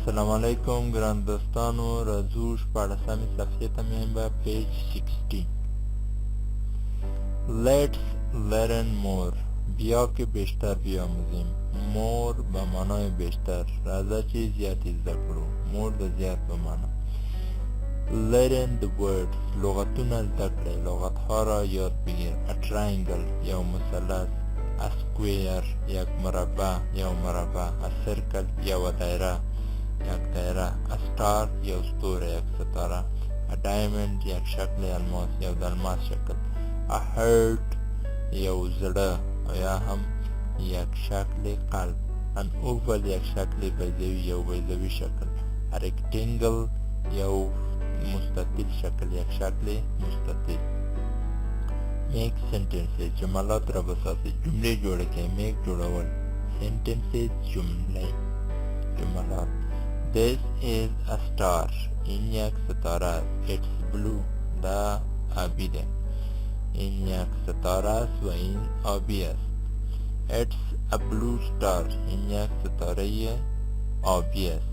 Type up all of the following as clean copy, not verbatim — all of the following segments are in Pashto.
سلام علیکم ګران دوستانو، راځو شپاړسمې صفحې ته میایم به پیج 16. Let's learn more. بیا که بیشتر بیاموزیم. more به معنای بیشتر. راځه چې زیات زده کړو. more د زیات به معنا. learn the words. لغتونه زده کړئ. لغتها را یاد بگیر. a triangle یو مثلث. a square یک مربع یو مربع. a circle یو دایره یک دایره. a star یو ستوره یک ستاره. a diamond یک شکل الماس یو د الماس شکل. a heart یو زړه او یا هم یک شکل قلب. an oval یک شکل بیضوی یو بیضوی شکل. a rectangle یو مستطیل شکل یک شکل مستطیل. make sentences جملات را بسازید. جمله جوړه کړئ. make جوړول. sentences جملات. This is a star. این یک ستاره است. It's blue. دا آبی ده. این یک ستاره است و این آبی است. It's a blue star. این یک ستاره آبی است.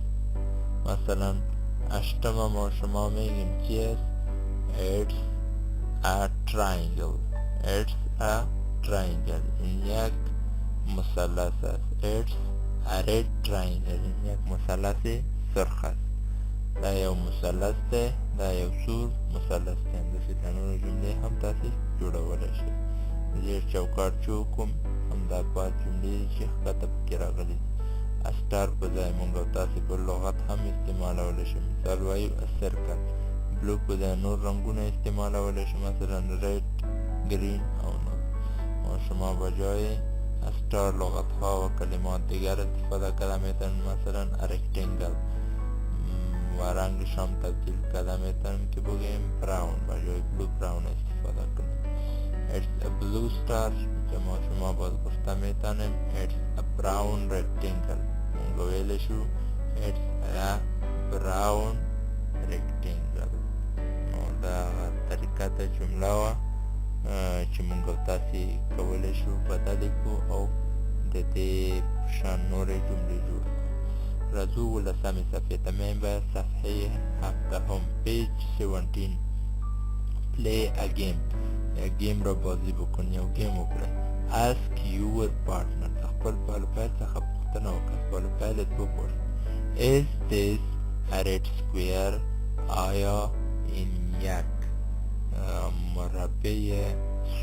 مثلا اشتم ما شما میگیم چی است؟ It's a triangle. It's a triangle. این یک مثلث است. It's a red triangle. این یک مثلث سرخ است. دا یو مثلث ده. دا یو سور مثلث ده. همداسې دا نورې جملې هم تاسې جوړولی شئ. زیر چوکاټ چې وکړم همدا پات جملې چې ښکته پکې راغلي دي. اسټار په ځای مونږ او تاسې بل لغت هم استعمالولی شو. مثال وایو سرکل. بلو په ځای نور رنګونه استعمالولی شو، مثلا ریډ، گرین او نور. و شما بجای استار لغتها و کلمات دیگر استفاده کرده میتونید. مثلا رکتنگل و رنگش هم تبدیل کرده میتونیم که بگیم براون، بجای بلو براون استفاده کنیم. It's a blue star. شما باز گفته میتونیم It's a brown rectangle. مونگو ویلی شو It's a brown rectangle. دا طریقه تا جمله و چې مونږ تاسې کولی شو بدلې کړو او د دې په شان نورې جملې جوړ کړو. راځو اوولسمې صفحې ته میایم به صفحې هفدهم پیج 17. play a game. یک گیم را بازی بکن. یو گیم وکړئ. ask your partner. خپل بالوپیل څخه پوښتنه وکړه. بالوپیلت وپوښت is this a red square. آیا این یک مربع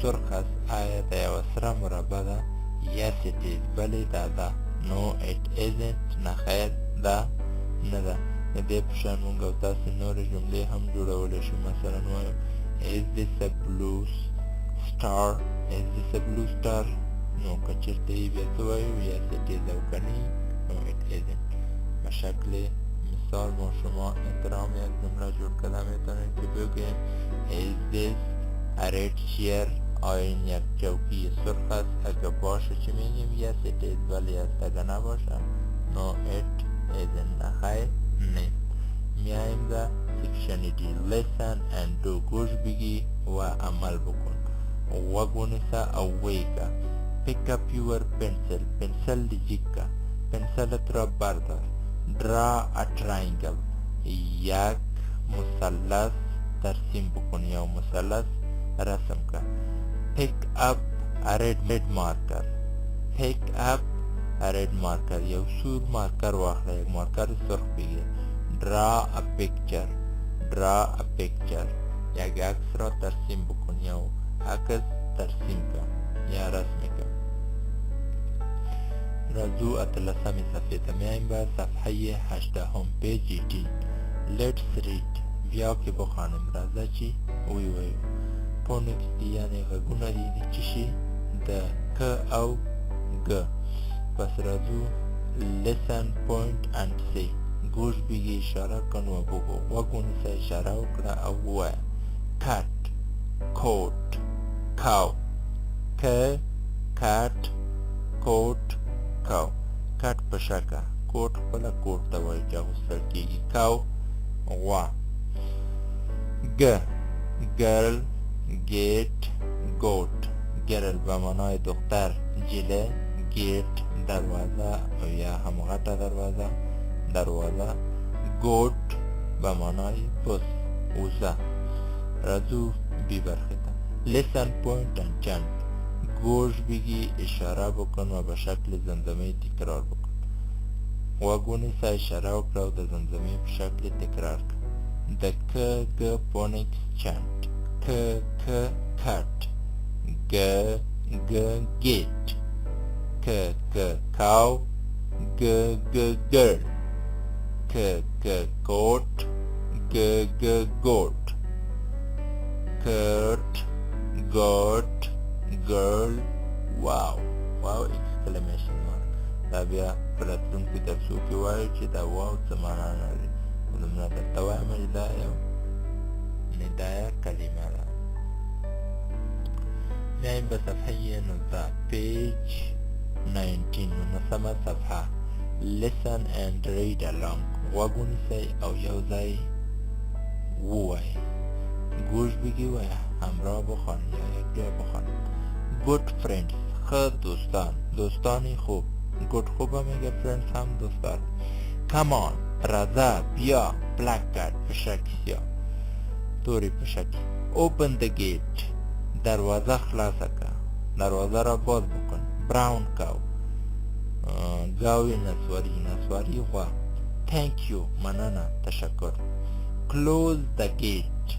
سرخ است؟ آیا دا یو سره مربع ده؟ yes it is. بلې دا ده. no it isn't. نه خیر دا نه ده. د دې په شان مونږ او تاسې نورې جملې هم جوړولی شو. مثلا وایو is this a blue star. is this a blue star. نو که چېرته یې بیا څه وایو yes it is او که نه no it isn't. به شکل مثال ما شما احترام یک جمله جور کرده میتونید که بگیم is this a red chair. آیا این یک چوکی سرخ است؟ اگه باشه چی میگیم yes it is. ولی است اگه نباشه no it isn't. نخیر نیست. میاییم در سیکشن دی. listen and do. گوش بگی و عمل بکن. وگونیسا او ویگا. pick up your pencil. پنسل دی جیکا. پنسلت را بردار. draw a triangle. یک مثلث ترسیم بکن. یا مثلث رسم کن. pick up a red marker. pick up a red marker. یو سور مارکر واخله. یک مارکر سرخ بگیر. draw a picture. draw a picture. یک عکس را ترسیم بکن. یا عکس ترسیم کن یا رسم کن. راځو اتلسمې صفحې ته میایم به صفحه 18 پیج 18. let's read. بیا که بخوانیم. راځه چې ویویو. فونکس دی یعنی غږونه دي د څه شي د ک او ګ. پس راځو listen point and say. گوش بگی اشاره کن و بگو. وگونیسه اشاره وکړه او ووایه cat coat cow. cat coat cow. کټ په شکه. کوټ خپله کوټ ته وایي چې اغوستل کېږي. کاو غوا. girl gate goat. girl به معنای دختر. جله. gate دروازه او یا هم غټه دروازه. دروازه. goat به معنای بز، اوزه. رازو بیبرخیده. listen, point and chant. گوش بگی، اشاره بکن و به شکل زمزمه تکرار بکن. واگونی سا اشاره وکړه او د زمزمه په شکل تکرار کړه. د ک گ phonics chant. ک ک cat. گ گ gate. ک ک cow. گ گ girl. ک ک coat. گ گ goat. Kurt, goat, girl. wow wow exclamation mark. دا بیا په راتلونکي درسو کې وایو چې دا واو څه معنا لري. دومره درته وایم چې دا یو ندایه کلمه ده. میایم به صفحه 19 پیج 19 19مه صفحه. listen and read along. غوږ ونیسئ او یو ځای ووایئ. گوش بگی و همراه بخوان یا یک جای بخوان. good friends ښه دوستان، دوستانی خوب. good خوب هم میگه، friends هم دوستان. come on راځه بیا. black cat پشک سیاه، توری پشک. open the gate دروازه خلاصه که، دروازه را باز بکن. brown cow گاوی نسواری، نسواری غوا. thank you مننه، تشکر. close the gate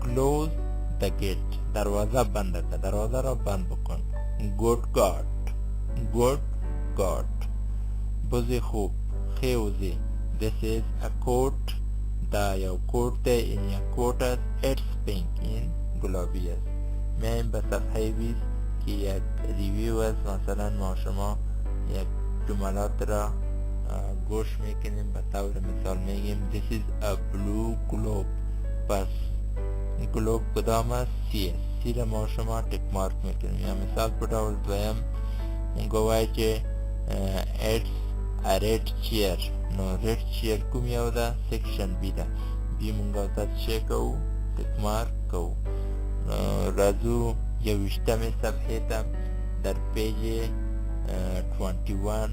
close the gate دروازه بند که، دروازه را بند بکن. good god good god بزی خوب، خیوزی. this is a coat دا یو کوٹ ده. این یک کوٹ است. it's pink این گلابی است. میایم به صفحه 20 که یک ریویو است. مثلا ما شما یک جملات را گوش میکنیم. به طور مثال میگیم this is a blue globe. پس گلوب کدام است؟ سی است. سی را ما شما تک مارک میکنیم. یا مثال په ډول دویم مونږ وایو چې it's a red chair. نو red chair کوم یو ده؟ سیکشن بی ده. بی مونږ ورته څه کوو؟ تک مارک کوو. راځو 21مې صفحه ته. در پیج 21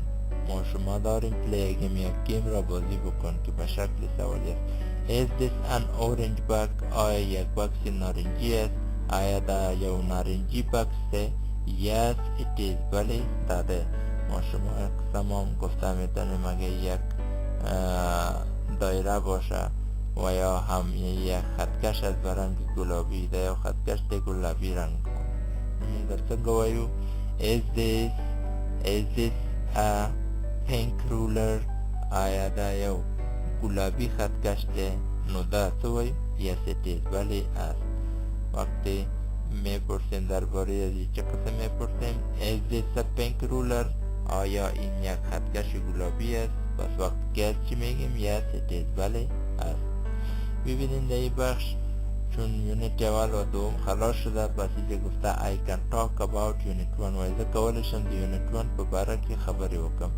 ما شما داریم play a game. یک گیم را بازی بکن که به شکل سوالی است. is this an orange box؟ آیا یک بکس نارنجی است؟ آیا دا یو نارنجی بکس ده؟ yes it is بله داده. ما شما اقسام هم گفته میتونیم اگه یک دایره باشه و یا هم یک خطکش از رنگ گلابی ده یا خطکش ده گلابی رنگ کن. در څنګه وایو is this a pink ruler؟ آیا دا یو گلابی خطکش ده؟ نو دا څه وایو؟ yes it is بله است. وقتی میپرسیم درباره از چه قسم میپرسیم is this a pink ruler؟ آیا این یک خطکش گلابی است؟ پس وقتی که چی میگیم yes it is بله است. ببینید در این بخش چون یونیت اول و دوم خلاص شده، پس اینجا گفته I can talk about unit 1 و ایزا کولشم دی یونیت 1 په باره کې خبری وکم.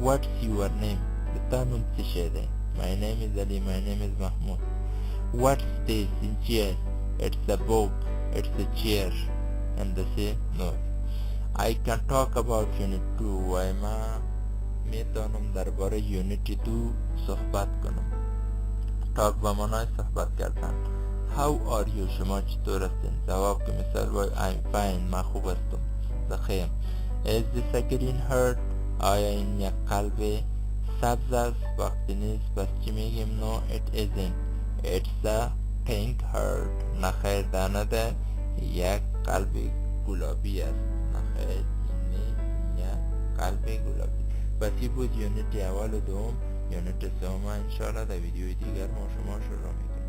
what's your name؟ دتا نوم څه شی دی؟ my name is Ali. my name is Mahmoud. what's this؟ این چی است؟ it's a book. it's a chair and the no. I can talk about unit 2 و ما میتونم درباره یونیت 2 صحبت کنم. talk به معنای صحبت کردن. how are you؟ شما چطور هستین؟ جواب که مثال وای I'm fine. من خوب هستم، بخیر. is this a green heart؟ آیا این یک قلب سبز است؟ وقتی نیست پس چی میگیم؟ no it isn't. it's a pink heart. نخیر دانه ده، یک قلب گلابی است. نخیر این یک قلب گلابی. پس این بود یونیت اول و دوم. یونیت سوم انشاءالله در ویدیوی دیگر ما شما شروع میکنیم.